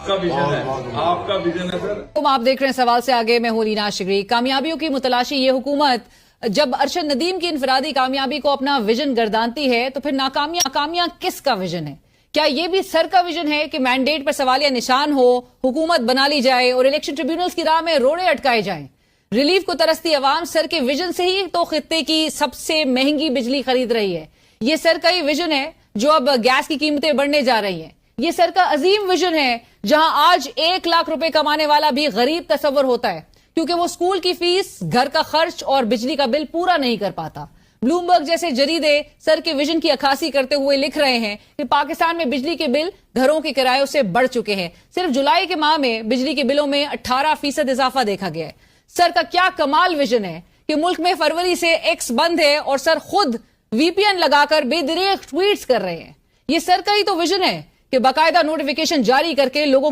आपका विजन है, आपका विजन है सर। तुम आप देख रहे हैं सवाल से आगे, मैं हूं लीना शिगरी। कामयाबियों की मुतलाशी ये हुकूमत जब अरशद नदीम की इनफरादी कामयाबी को अपना विजन गर्दानती है तो फिर नाकामियां किसका विजन है? क्या ये भी सर का विजन है कि मैंडेट पर सवालिया निशान हो, हुकूमत बना ली जाए और इलेक्शन ट्रिब्यूनल्स की राह में रोड़े अटकाए जाएं? रिलीफ को तरसती अवाम सर के विजन से ही तो खित्ते की सबसे महंगी बिजली खरीद रही है। ये सर का ही विजन है जो अब गैस की कीमतें बढ़ने जा रही हैं। ये सर का अजीम विजन है जहां आज 1 लाख रुपए कमाने वाला भी गरीब तस्वर होता है क्योंकि वो स्कूल की फीस, घर का खर्च और बिजली का बिल पूरा नहीं कर पाता। ब्लूमबर्ग जैसे जरीदे सर के विजन की अक्कासी करते हुए लिख रहे हैं कि पाकिस्तान में बिजली के बिल घरों के किरायों से बढ़ चुके हैं। सिर्फ जुलाई के माह में बिजली के बिलों में 18% इजाफा देखा गया है। सर का क्या कमाल विजन है कि मुल्क में फरवरी से एक्स बंद है और सर खुद वीपीएन लगाकर बेदरीग ट्वीट्स कर रहे हैं। ये सर का ही तो विजन है कि बाकायदा नोटिफिकेशन जारी करके लोगों